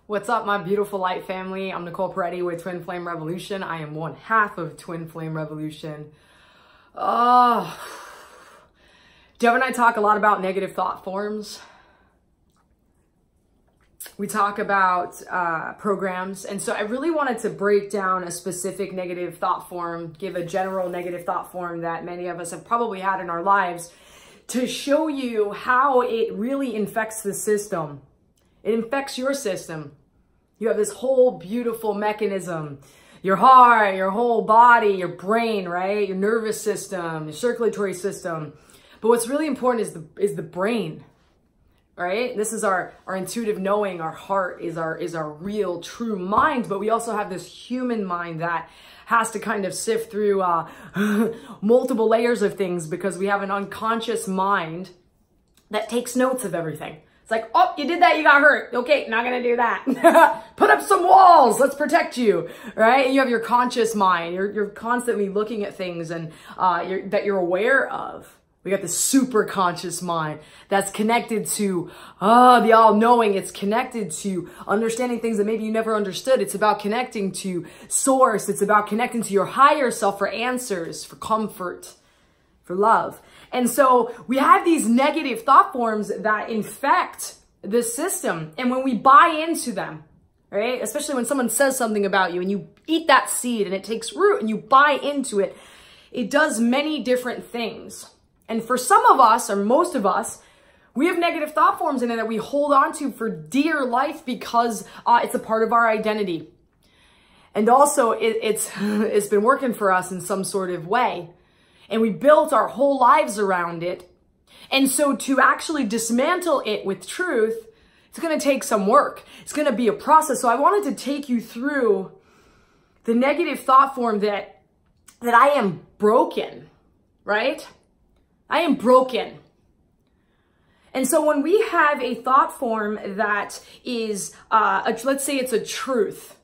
What's up, my beautiful light family? I'm Nicole Peretti with Twin Flame Revolution. I am one half of Twin Flame Revolution. Dov and I talk a lot about negative thought forms. We talk about programs. And so I really wanted to break down a specific negative thought form, give a general negative thought form that many of us have probably had in our lives to show you how it really infects the system. It infects your system. You have this whole beautiful mechanism, your heart, your whole body, your brain, right? Your nervous system, your circulatory system. But what's really important is the brain, right? This is our intuitive knowing. Our heart is our real true mind, but we also have this human mind that has to kind of sift through multiple layers of things because we have an unconscious mind that takes notes of everything. It's like, oh, you did that, you got hurt. Okay, not gonna do that. Put up some walls, let's protect you, right? And you have your conscious mind. You're constantly looking at things and that you're aware of. We got the super conscious mind that's connected to the all-knowing. It's connected to understanding things that maybe you never understood. It's about connecting to source. It's about connecting to your higher self for answers, for comfort, for love. And so we have these negative thought forms that infect the system. And when we buy into them, right, especially when someone says something about you and you eat that seed and it takes root and you buy into it, it does many different things. And for some of us, or most of us, we have negative thought forms in it that we hold on to for dear life because it's a part of our identity. And also it's been working for us in some sort of way. And we built our whole lives around it. And so to actually dismantle it with truth, it's going to take some work. It's going to be a process. So I wanted to take you through the negative thought form that I am broken, right? I am broken. And so when we have a thought form that is, let's say it's a truth.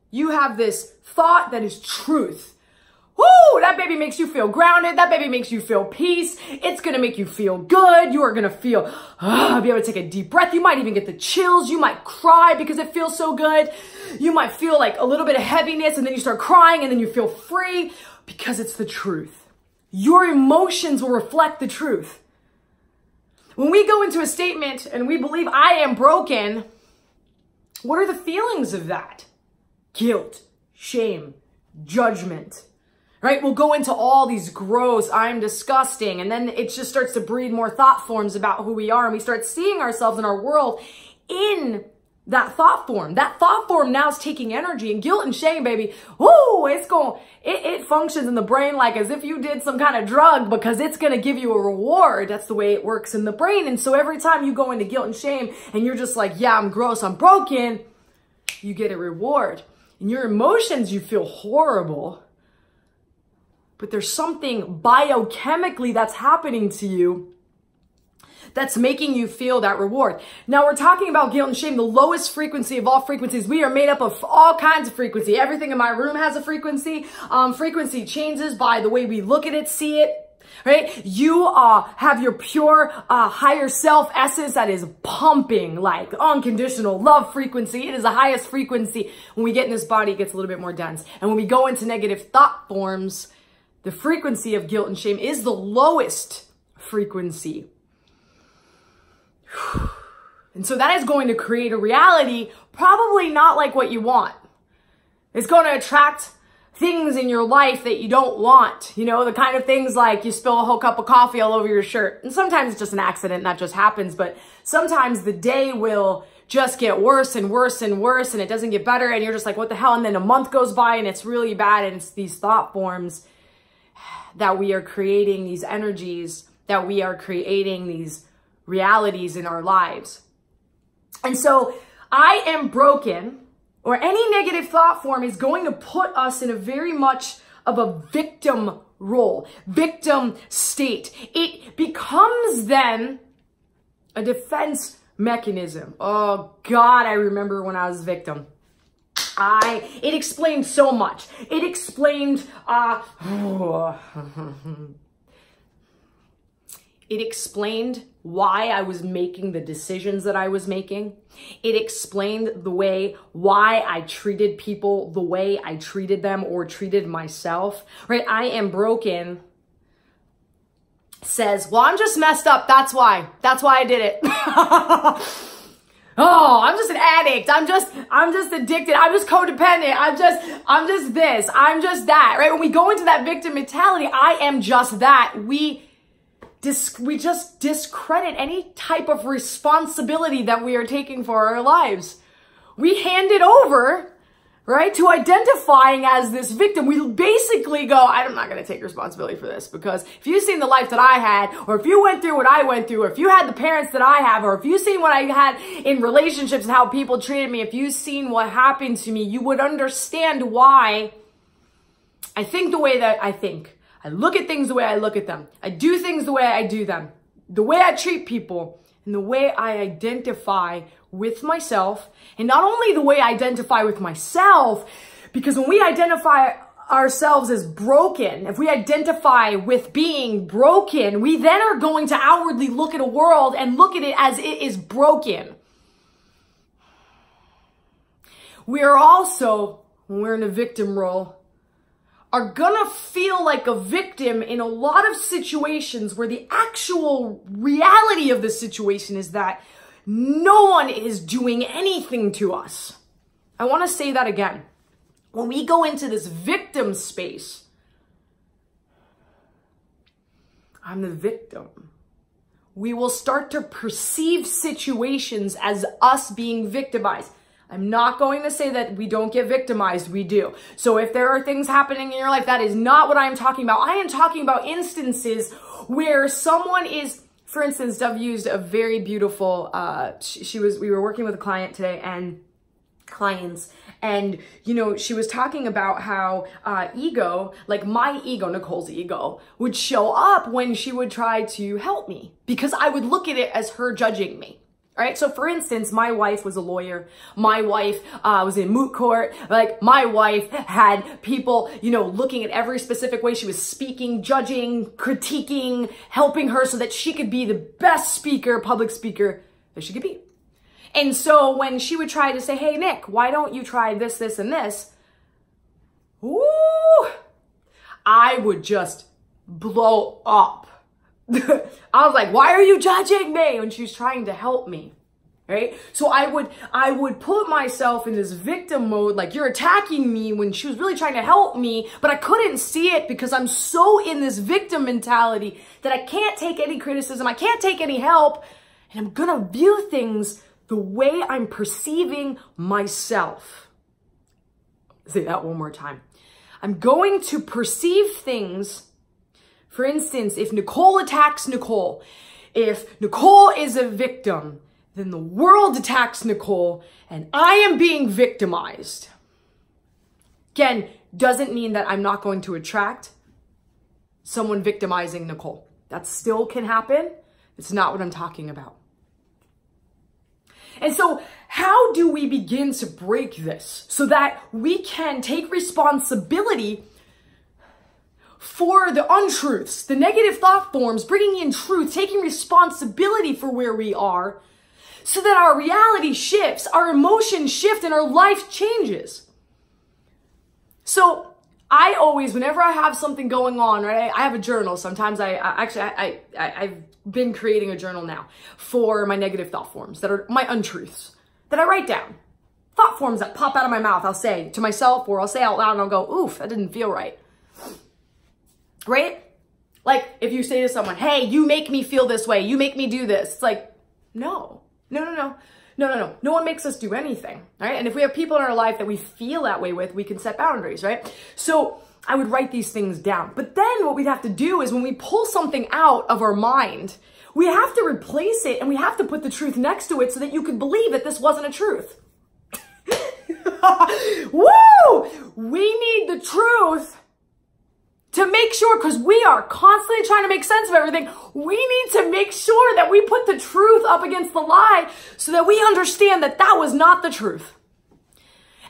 You have this thought that is truth. Woo! That baby makes you feel grounded. That baby makes you feel peace. It's going to make you feel good. You are going to feel, be able to take a deep breath. You might even get the chills. You might cry because it feels so good. You might feel like a little bit of heaviness and then you start crying and then you feel free because it's the truth. Your emotions will reflect the truth. When we go into a statement and we believe I am broken, what are the feelings of that? Guilt, shame, judgment. Right? We'll go into all these gross, I'm disgusting. And then it just starts to breed more thought forms about who we are. And we start seeing ourselves in our world in that thought form. That thought form now is taking energy, and guilt and shame, baby. Woo! It functions in the brain like as if you did some kind of drug because it's going to give you a reward. That's the way it works in the brain. And so every time you go into guilt and shame and you're just like, yeah, I'm gross, I'm broken, you get a reward. In your emotions, you feel horrible. But there's something biochemically that's happening to you that's making you feel that reward. Now we're talking about guilt and shame, the lowest frequency of all frequencies. We are made up of all kinds of frequency. Everything in my room has a frequency. Frequency changes by the way we look at it, see it. Right? You have your pure higher self essence that is pumping like unconditional love frequency. It is the highest frequency. When we get in this body, it gets a little bit more dense. And when we go into negative thought forms, the frequency of guilt and shame is the lowest frequency. And so that is going to create a reality probably not like what you want. It's going to attract things in your life that you don't want. You know, the kind of things like you spill a whole cup of coffee all over your shirt. And sometimes it's just an accident and that just happens. But sometimes the day will just get worse and worse and worse and it doesn't get better. And you're just like, what the hell? And then a month goes by and it's really bad. And it's these thought forms that we are creating, these energies, that we are creating these realities in our lives. And so I am broken, or any negative thought form is going to put us in a very much of a victim role, victim state. It becomes then a defense mechanism. Oh God, I remember when I was a victim. It explained so much. It explained, it explained why I was making the decisions that I was making. It explained the way why I treated people the way I treated them or treated myself, right? I am broken says, well, I'm just messed up. That's why I did it. Oh, I'm just an addict. I'm just addicted. I'm just codependent. I'm just this. I'm just that, right? When we go into that victim mentality, I am just that. We just discredit any type of responsibility that we are taking for our lives. We hand it over, right, to identifying as this victim. We basically go, I'm not going to take responsibility for this, because if you've seen the life that I had, or if you went through what I went through, or if you had the parents that I have, or if you've seen what I had in relationships and how people treated me, if you've seen what happened to me, you would understand why I think the way that I think. I look at things the way I look at them. I do things the way I do them. The way I treat people, and the way I identify with myself. And not only the way I identify with myself, because when we identify ourselves as broken, if we identify with being broken, we then are going to outwardly look at a world and look at it as it is broken. We are also, when we're in a victim role, are gonna feel like a victim in a lot of situations where the actual reality of the situation is that no one is doing anything to us. I want to say that again. When we go into this victim space, I'm the victim. We will start to perceive situations as us being victimized. I'm not going to say that we don't get victimized. We do. So if there are things happening in your life, that is not what I'm talking about. I am talking about instances where someone is, for instance, Dov used a very beautiful, we were working with a client today and you know, she was talking about how ego, like my ego, Nicole's ego, would show up when she would try to help me, because I would look at it as her judging me. All right. So for instance, my wife was a lawyer. My wife was in moot court. Like my wife had people, you know, looking at every specific way she was speaking, judging, critiquing, helping her so that she could be the best speaker, public speaker that she could be. And so when she would try to say, hey, Nick, why don't you try this, this, and this? Ooh, I would just blow up. I was like, why are you judging me? When she was trying to help me, right? So I would put myself in this victim mode, like you're attacking me, when she was really trying to help me, but I couldn't see it because I'm so in this victim mentality that I can't take any criticism. I can't take any help. And I'm going to view things the way I'm perceiving myself. Say that one more time. I'm going to perceive things. For instance, if Nicole attacks Nicole, if Nicole is a victim, then the world attacks Nicole and I am being victimized. Again, doesn't mean that I'm not going to attract someone victimizing Nicole. That still can happen. It's not what I'm talking about. And so how do we begin to break this so that we can take responsibility for the untruths, the negative thought forms, bringing in truth, taking responsibility for where we are, so that our reality shifts, our emotions shift, and our life changes? So I always, whenever I have something going on, right, I have a journal. Sometimes I've been creating a journal now for my negative thought forms that are my untruths that I write down. Thought forms that pop out of my mouth, I'll say to myself, or I'll say out loud and I'll go, oof, that didn't feel right. Right? Like if you say to someone, hey, you make me feel this way. You make me do this. It's like, no. No one makes us do anything, right? And if we have people in our life that we feel that way with, we can set boundaries, right? So I would write these things down. But then what we'd have to do is when we pull something out of our mind, we have to replace it and we have to put the truth next to it so that you can believe that this wasn't a truth. Woo! We need the truth to make sure, because we are constantly trying to make sense of everything, we need to make sure that we put the truth up against the lie so that we understand that that was not the truth.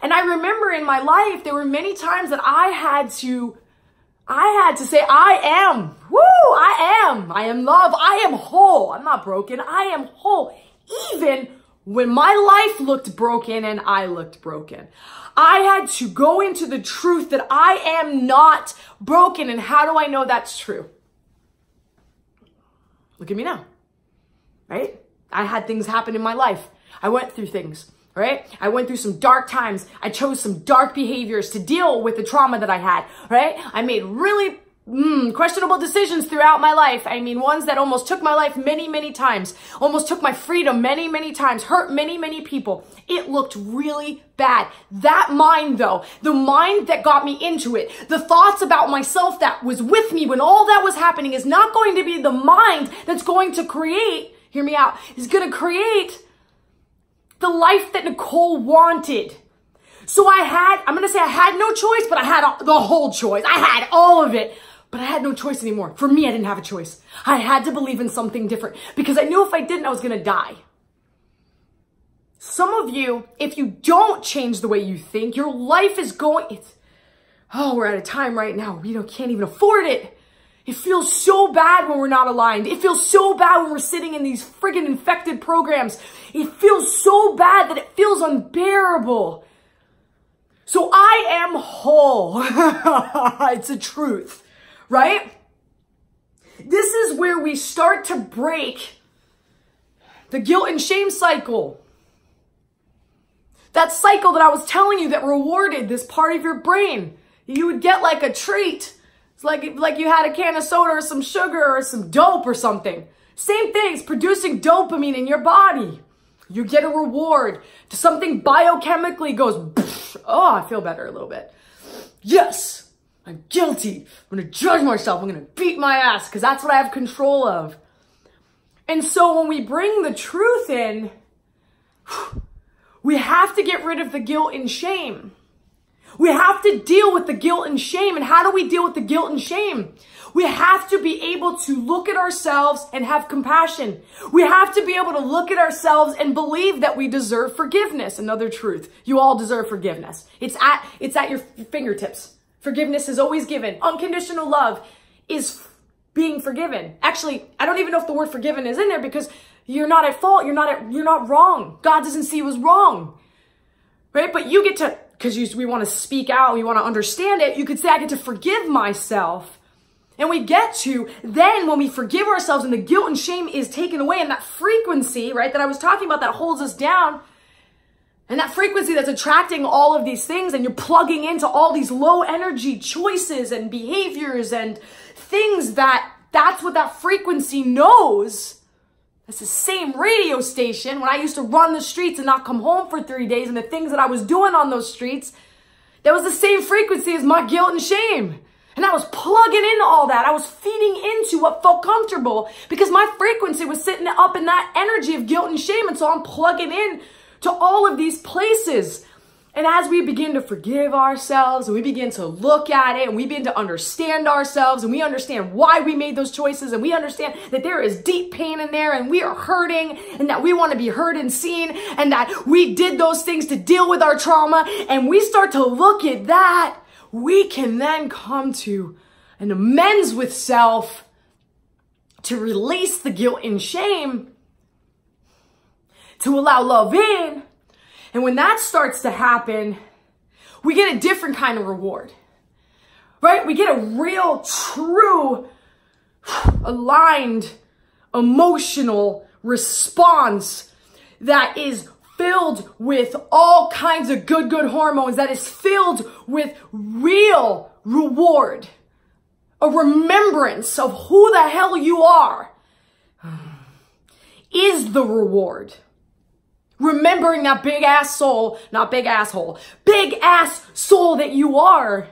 And I remember in my life, there were many times that I had to I had to say, I am. Woo! I am. I am love. I am whole. I'm not broken. I am whole. Even when my life looked broken and I looked broken. I had to go into the truth that I am not broken. And how do I know that's true? Look at me now, right? I had things happen in my life. I went through things, right? I went through some dark times. I chose some dark behaviors to deal with the trauma that I had, right? I made really questionable decisions throughout my life. I mean, ones that almost took my life many, many times, almost took my freedom many, many times, hurt many, many people. It looked really bad. That mind though, the mind that got me into it, the thoughts about myself that was with me when all that was happening is not going to be the mind that's going to create, hear me out, is going to create the life that Nicole wanted. So I'm going to say I had no choice, but I had the whole choice. I had all of it. But I had no choice anymore. For me, I didn't have a choice. I had to believe in something different because I knew if I didn't, I was going to die. Some of you, if you don't change the way you think, your life is going, we're at a time right now. We can't even afford it. It feels so bad when we're not aligned. It feels so bad when we're sitting in these friggin' infected programs. It feels so bad that it feels unbearable. So I am whole. It's a truth. Right? This is where we start to break the guilt and shame cycle. That cycle that I was telling you that rewarded this part of your brain. You would get like a treat. It's like you had a can of soda or some sugar or some dope or something. Same thing, it's producing dopamine in your body. You get a reward. Something biochemically goes, oh, I feel better a little bit. Yes. I'm guilty. I'm going to judge myself. I'm going to beat my ass because that's what I have control of. And so when we bring the truth in, we have to get rid of the guilt and shame. We have to deal with the guilt and shame. And how do we deal with the guilt and shame? We have to be able to look at ourselves and have compassion. We have to be able to look at ourselves and believe that we deserve forgiveness. Another truth. You all deserve forgiveness. It's at your fingertips. Forgiveness is always given. Unconditional love is being forgiven. Actually, I don't even know if the word forgiven is in there because you're not at fault. You're not wrong. God doesn't see you as wrong. Right? But you get to, because we want to speak out, we want to understand it. You could say, I get to forgive myself. And we get to, then when we forgive ourselves and the guilt and shame is taken away and that frequency, right, that I was talking about that holds us down, and that frequency that's attracting all of these things and you're plugging into all these low energy choices and behaviors and things that's what that frequency knows. It's the same radio station when I used to run the streets and not come home for 3 days and the things that I was doing on those streets, that was the same frequency as my guilt and shame. And I was plugging into all that. I was feeding into what felt comfortable because my frequency was sitting up in that energy of guilt and shame. And so I'm plugging in to all of these places. And as we begin to forgive ourselves and we begin to look at it and we begin to understand ourselves and we understand why we made those choices and we understand that there is deep pain in there and we are hurting and that we want to be heard and seen and that we did those things to deal with our trauma, and we start to look at that, we can then come to an amends with self to release the guilt and shame, to allow love in. And when that starts to happen, we get a different kind of reward, right? We get a real, true, aligned, emotional response that is filled with all kinds of good hormones, that is filled with real reward, a remembrance of who the hell you are is the reward. Remembering that big ass soul, not big asshole, big ass soul that you are.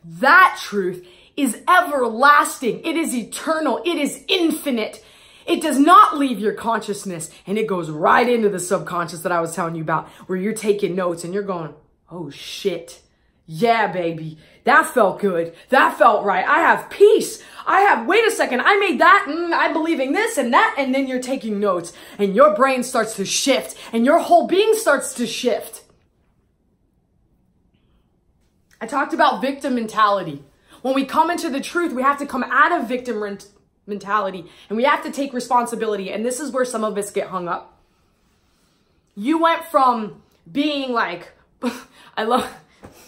That truth is everlasting. It is eternal. It is infinite. It does not leave your consciousness, and it goes right into the subconscious that I was telling you about, where you're taking notes and you're going, oh shit. Yeah, baby. That felt good. That felt right. I have peace. Wait a second, I made that, I'm believing this and that, and then you're taking notes, and your brain starts to shift, and your whole being starts to shift. I talked about victim mentality. When we come into the truth, we have to come out of victim mentality and we have to take responsibility. And this is where some of us get hung up. You went from being like, I love,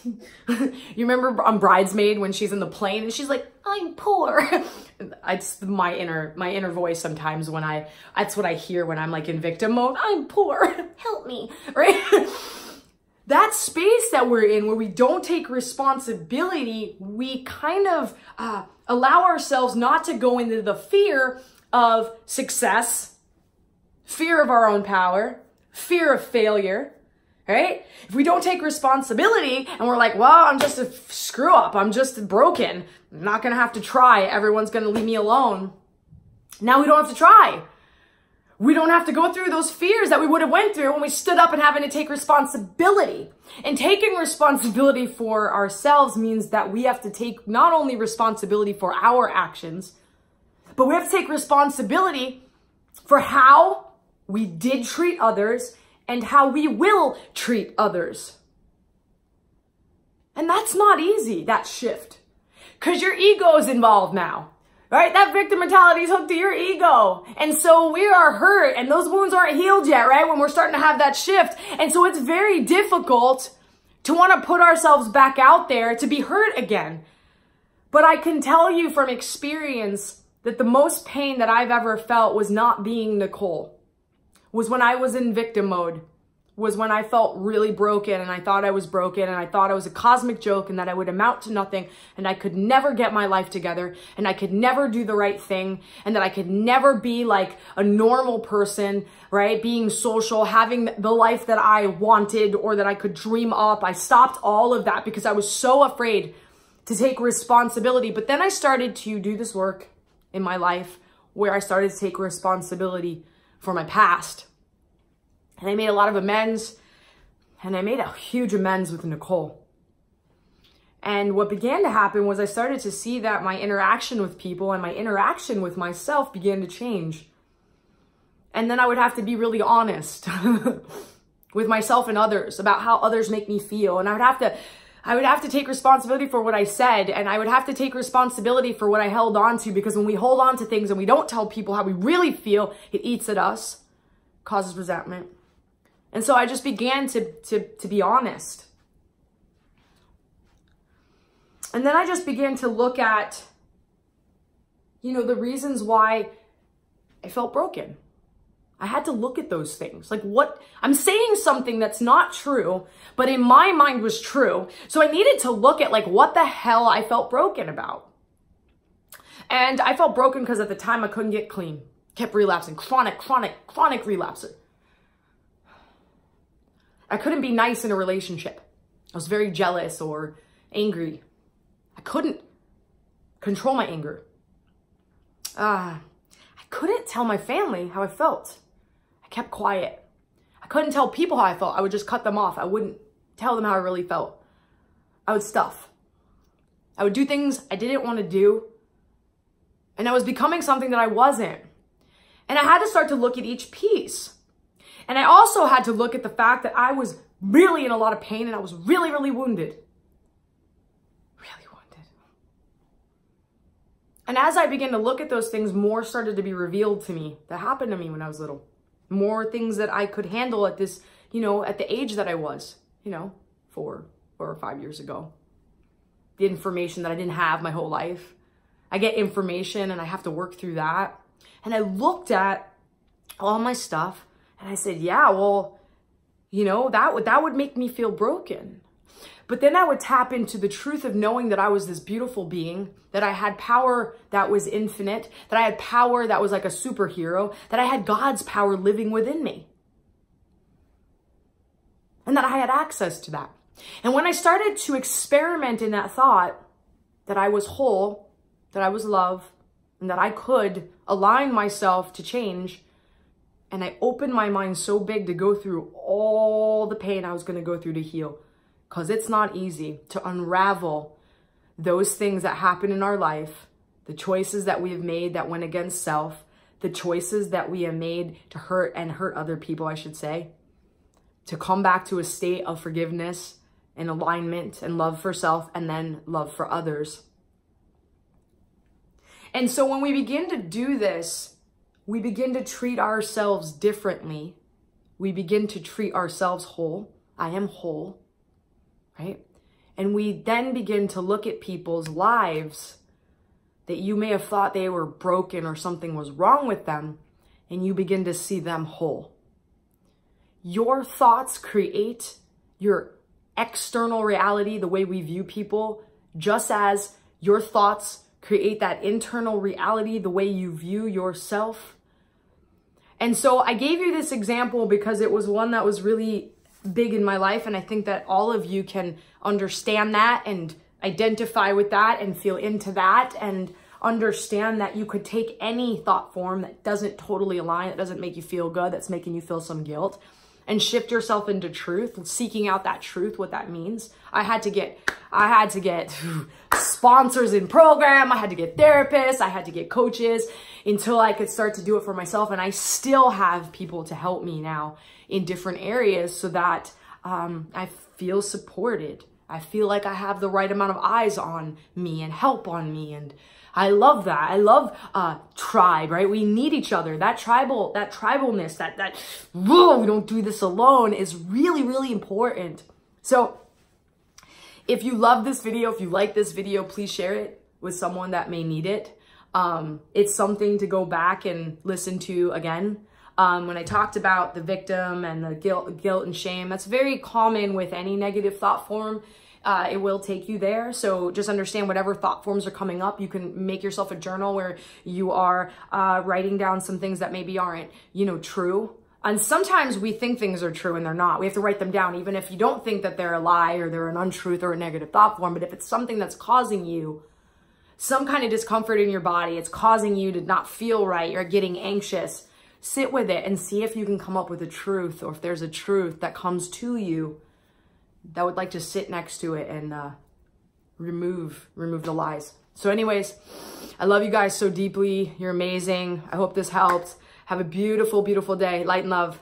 you remember on Bridesmaid when she's in the plane and she's like, I'm poor. It's my inner voice sometimes when that's what I hear when I'm like in victim mode. I'm poor, help me, right? That space that we're in where we don't take responsibility, we kind of allow ourselves not to go into the fear of success, fear of our own power, fear of failure, right? If we don't take responsibility and we're like, well, I'm just a screw up, I'm just broken, I'm not gonna have to try, everyone's gonna leave me alone. Now we don't have to try. We don't have to go through those fears that we would have went through when we stood up and having to take responsibility. And taking responsibility for ourselves means that we have to take not only responsibility for our actions, but we have to take responsibility for how we did treat others and how we will treat others. And that's not easy, that shift, because your ego is involved now. Right? That victim mentality is hooked to your ego. And so we are hurt and those wounds aren't healed yet, right? When we're starting to have that shift. And so it's very difficult to want to put ourselves back out there to be hurt again. But I can tell you from experience that the most pain that I've ever felt was not being Nicole. Was when I was in victim mode. Was when I felt really broken and I thought I was broken and I thought I was a cosmic joke and that I would amount to nothing and I could never get my life together and I could never do the right thing and that I could never be like a normal person, right? Being social, having the life that I wanted or that I could dream up. I stopped all of that because I was so afraid to take responsibility. But then I started to do this work in my life where I started to take responsibility for my past. And I made a lot of amends, and I made a huge amends with Nicole. And what began to happen was I started to see that my interaction with people and my interaction with myself began to change. And then I would have to be really honest with myself and others about how others make me feel. And I would have to take responsibility for what I said, and I would have to take responsibility for what I held on to, because when we hold on to things and we don't tell people how we really feel, it eats at us, causes resentment. And so I just began to be honest. And then I just began to look at, you know, the reasons why I felt broken. I had to look at those things. Like, what I'm saying something that's not true, but in my mind was true. So I needed to look at like what the hell I felt broken about. And I felt broken because at the time I couldn't get clean. Kept relapsing, chronic relapser. I couldn't be nice in a relationship. I was very jealous or angry. I couldn't control my anger. I couldn't tell my family how I felt. I kept quiet. I couldn't tell people how I felt. I would just cut them off. I wouldn't tell them how I really felt. I would stuff. I would do things I didn't want to do. And I was becoming something that I wasn't. And I had to start to look at each piece. And I also had to look at the fact that I was really in a lot of pain and I was really, really wounded. Really wounded. And as I began to look at those things, more started to be revealed to me that happened to me when I was little. More things that I could handle at this, you know, at the age that I was, you know, 4 or 5 years ago. The information that I didn't have my whole life. I get information and I have to work through that. And I looked at all my stuff. And I said, yeah, well, you know, that would make me feel broken. But then I would tap into the truth of knowing that I was this beautiful being, that I had power that was infinite, that I had power that was like a superhero, that I had God's power living within me. And that I had access to that. And when I started to experiment in that thought, that I was whole, that I was love, and that I could align myself to change, and I opened my mind so big to go through all the pain I was going to go through to heal. Because it's not easy to unravel those things that happen in our life, the choices that we have made that went against self, the choices that we have made to hurt other people, I should say, to come back to a state of forgiveness and alignment and love for self, and then love for others. And so when we begin to do this, we begin to treat ourselves differently. We begin to treat ourselves whole. I am whole, right? And we then begin to look at people's lives that you may have thought they were broken or something was wrong with them, and you begin to see them whole. Your thoughts create your external reality, the way we view people, just as your thoughts create that internal reality, the way you view yourself. And so I gave you this example because it was one that was really big in my life. And I think that all of you can understand that and identify with that and feel into that and understand that you could take any thought form that doesn't totally align, that doesn't make you feel good, that's making you feel some guilt, and shift yourself into truth, seeking out that truth, what that means. I had to get sponsors in program. I had to get therapists. I had to get coaches until I could start to do it for myself. And I still have people to help me now in different areas so that I feel supported. I feel like I have the right amount of eyes on me and help on me. And I love that. I love tribe, right? We need each other. That tribalness, whoa, we don't do this alone is really, really important. So if you love this video, if you like this video, please share it with someone that may need it. It's something to go back and listen to again. When I talked about the victim and the guilt and shame, that's very common with any negative thought form. It will take you there. So just understand whatever thought forms are coming up, you can make yourself a journal where you are writing down some things that maybe aren't, true. And sometimes we think things are true and they're not. We have to write them down, even if you don't think that they're a lie or they're an untruth or a negative thought form. But if it's something that's causing you some kind of discomfort in your body, it's causing you to not feel right, you're getting anxious, sit with it and see if you can come up with a truth, or if there's a truth that comes to you that would like to sit next to it and remove the lies. So anyways, I love you guys so deeply. You're amazing. I hope this helped. Have a beautiful, beautiful day. Light and love.